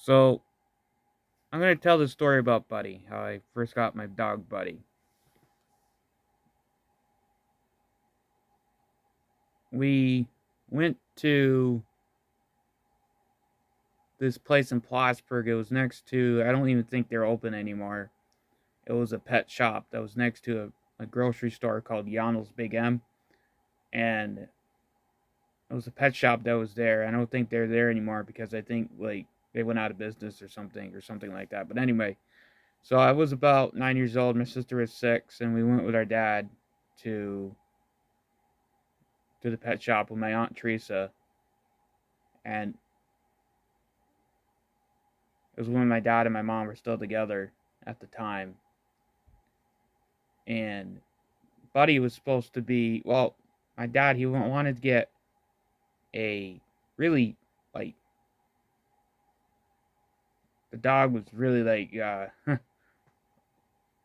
So, I'm going to tell the story about Buddy, how I first got my dog Buddy. We went to this place in Plattsburgh. It was next to, I don't even think they're open anymore. It was a pet shop that was next to a grocery store called Yonel's Big M. And it was a pet shop that was there. I don't think they're there anymore because I think, like, they went out of business or something like that. But anyway, so I was about 9 years old. My sister was 6, and we went with our dad to to the pet shop with my aunt Teresa, and it was when my dad and my mom were still together at the time. And Buddy was supposed to be, well, my dad, he wanted to get a really, like, the dog was really like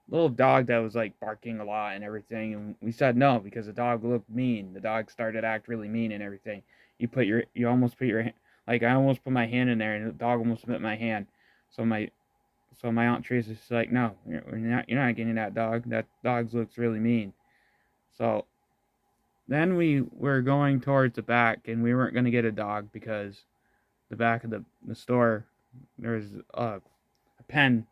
little dog that was like barking a lot and everything, and we said no because the dog looked mean. The dog started to act really mean and everything. You almost put your like, I almost put my hand in there and the dog almost bit my hand. So my aunt Teresa's like, no, you're not getting that dog. That dog looks really mean. So then we were going towards the back, and we weren't going to get a dog because the back of the store, there's a pen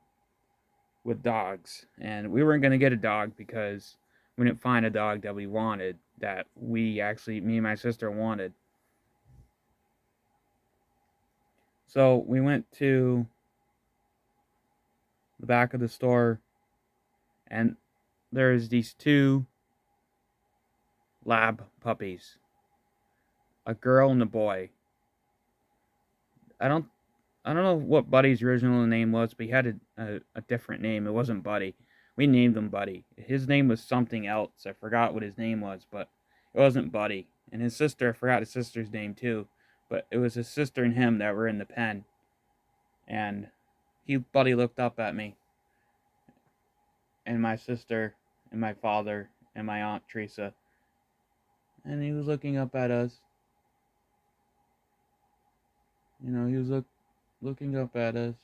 with dogs, and we weren't going to get a dog because we didn't find a dog that we wanted, that we actually, me and my sister, wanted. So we went to the back of the store, and there's these two lab puppies, a girl and a boy. I don't I don't know what Buddy's original name was, but he had a different name. It wasn't Buddy. We named him Buddy. His name was something else. I forgot what his name was, but it wasn't Buddy. And his sister, I forgot his sister's name too, but it was his sister and him that were in the pen. And Buddy looked up at me and my sister and my father and my aunt Teresa, and he was looking up at us. He was looking up at us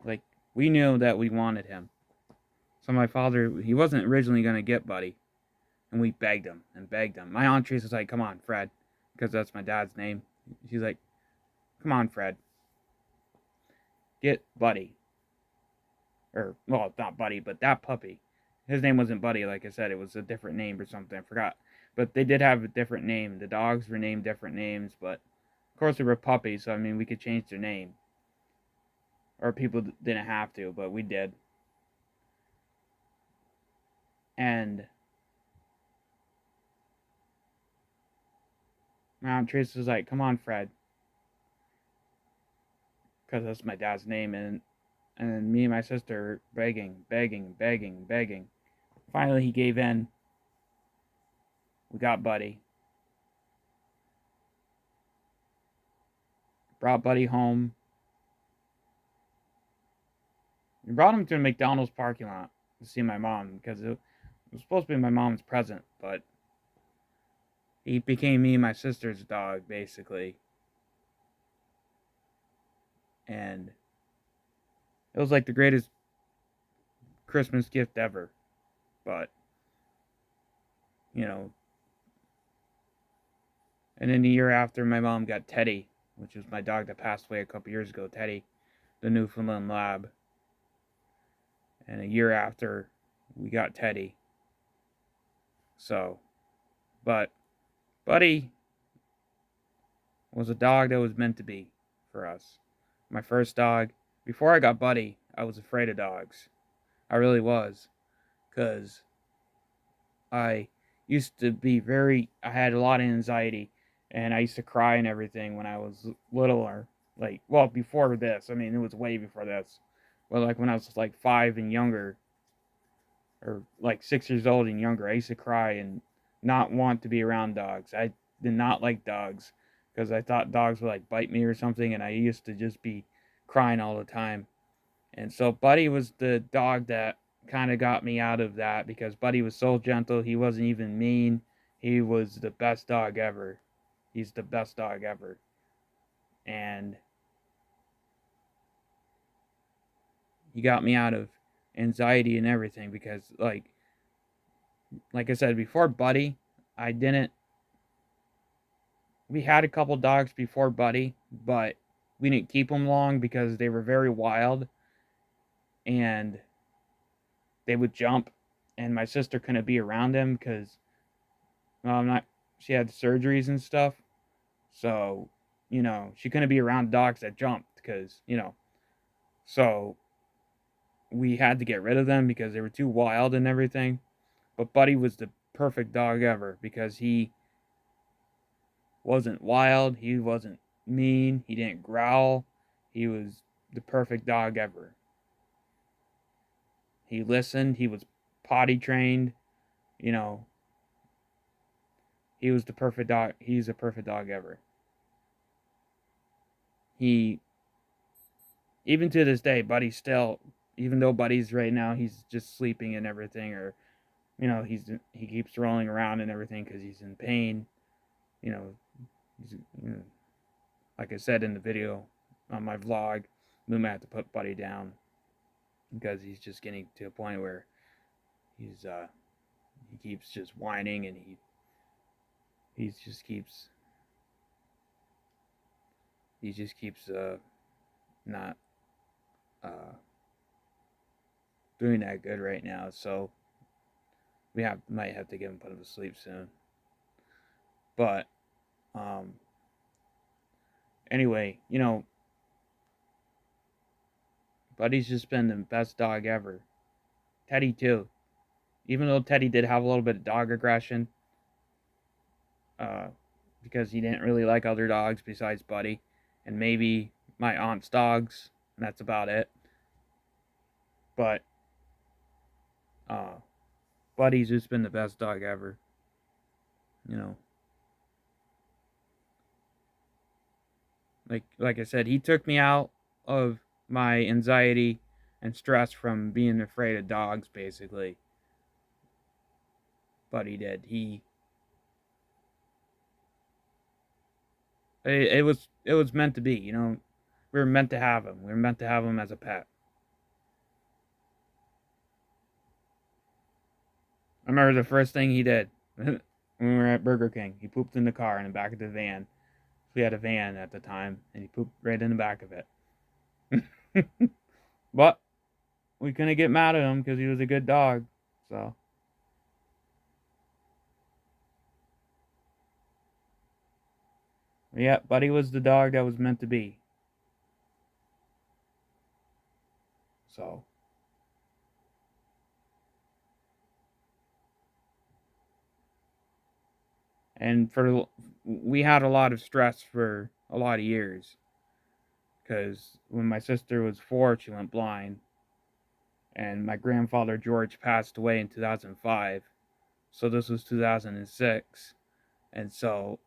like we knew that we wanted him. So my father, he wasn't originally going to get Buddy, and we begged him and begged him. My aunt Teresa's like, "Come on, Fred," because that's my dad's name. She's like, "Come on, Fred, get Buddy." Or, well, not Buddy, but that puppy. His name wasn't Buddy, like I said. It was a different name or something. I forgot. But they did have a different name. The dogs were named different names, but of course they were puppies, so I mean, we could change their name. Or people didn't have to, but we did. And my aunt Teresa's like, "Come on, Fred," because that's my dad's name, and me and my sister begging, begging, begging, begging. Finally, he gave in. We got Buddy. Brought Buddy home. We brought him to a McDonald's parking lot to see my mom because it was supposed to be my mom's present, but he became me and my sister's dog basically, and it was like the greatest Christmas gift ever. But you know, and then the year after, my mom got Teddy, which was my dog that passed away a couple years ago. Teddy, the Newfoundland Lab. And a year after, we got Teddy. So, but Buddy was a dog that was meant to be for us. My first dog. Before I got Buddy, I was afraid of dogs. I really was, because I used to be I had a lot of anxiety, and I used to cry and everything when I was littler. Like, well, before this, I mean, it was way before this. But like when I was like 5 and younger, or like 6 years old and younger, I used to cry and not want to be around dogs. I did not like dogs because I thought dogs would like bite me or something, and I used to just be crying all the time. And so Buddy was the dog that kind of got me out of that because Buddy was so gentle. He wasn't even mean. He was the best dog ever. He's the best dog ever. And he got me out of anxiety and everything because like I said before Buddy, I didn't we had a couple dogs before Buddy, but we didn't keep them long because they were very wild and they would jump and my sister couldn't be around them because well, I'm not she had surgeries and stuff. So, she couldn't be around dogs that jumped because, so we had to get rid of them because they were too wild and everything. But Buddy was the perfect dog ever because he wasn't wild, he wasn't mean, he didn't growl. He was the perfect dog ever. He listened, he was potty trained, you know, he was the perfect dog. He's the perfect dog ever. He even to this day, Buddy's still even though Buddy's right now he's just sleeping and everything or he keeps rolling around and everything cuz he's in pain, you know, he's you know, like I said in the video on my vlog, we might have to put Buddy down because he's just getting to a point where he keeps just whining and he just keeps not uh doing that good right now. So might have to get him put him to sleep soon. But um anyway, Buddy's just been the best dog ever. Teddy too. Even though Teddy did have a little bit of dog aggression, uh, because he didn't really like other dogs besides Buddy, and maybe my aunt's dogs, and that's about it. But uh, Buddy's just been the best dog ever. You know, like I said, he took me out of my anxiety and stress from being afraid of dogs. Basically, Buddy did. It was meant to be. We were meant to have him. We were meant to have him as a pet. I remember the first thing he did when we were at Burger King. He pooped in the car in the back of the van. We had a van at the time, and he pooped right in the back of it. But we couldn't get mad at him because he was a good dog. So yeah, Buddy was the dog that was meant to be. So and we had a lot of stress for a lot of years because when my sister was 4, she went blind, and my grandfather George passed away in 2005. So this was 2006, and so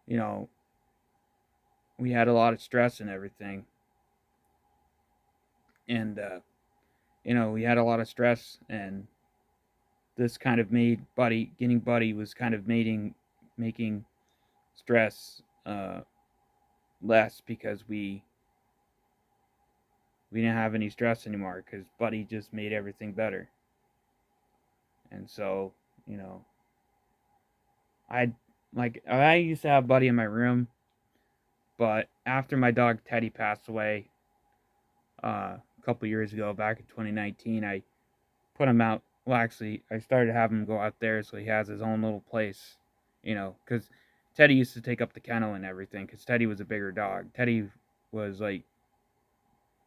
you know we had a lot of stress and everything, and we had a lot of stress, and this kind of made Buddy getting Buddy was kind of making stress less because we didn't have any stress anymore because Buddy just made everything better. And so, you know, I I used to have Buddy in my room, but after my dog Teddy passed away a couple years ago, back in 2019, I put him out. Well, actually, I started having him go out there so he has his own little place, because Teddy used to take up the kennel and everything because Teddy was a bigger dog. Teddy was like,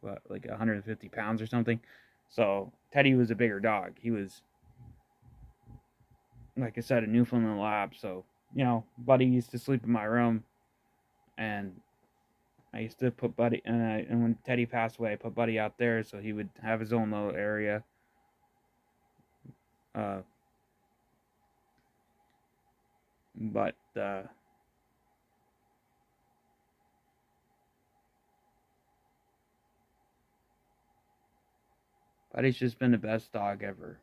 what, like 150 pounds or something. So Teddy was a bigger dog. He was, like I said, a Newfoundland Lab. So, Buddy used to sleep in my room, and I used to put Buddy, and when Teddy passed away, I put Buddy out there so he would have his own little area. Uh, but Buddy's just been the best dog ever.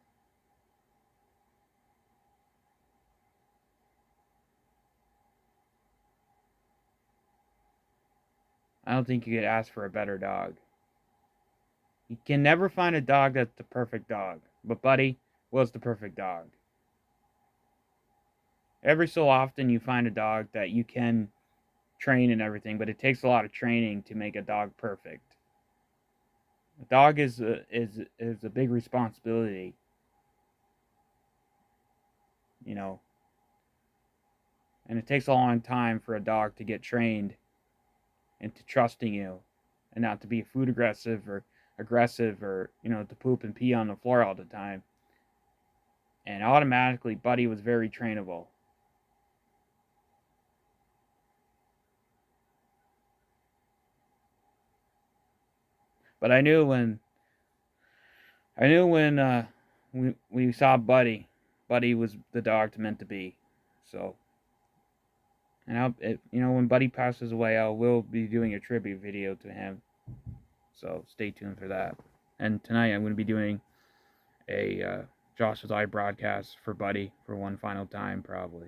I don't think you could ask for a better dog. You can never find a dog that's the perfect dog, but Buddy was the perfect dog. Every so often you find a dog that you can train and everything, but it takes a lot of training to make a dog perfect. A dog is a big responsibility, you know, and it takes a long time for a dog to get trained into trusting you and not to be food aggressive or, you know, to poop and pee on the floor all the time. And automatically Buddy was very trainable. But I knew when we saw Buddy was the dog meant to be. So, and when Buddy passes away, I will be doing a tribute video to him. So stay tuned for that. And tonight I'm going to be doing a Josh's Eye broadcast for Buddy for one final time, probably.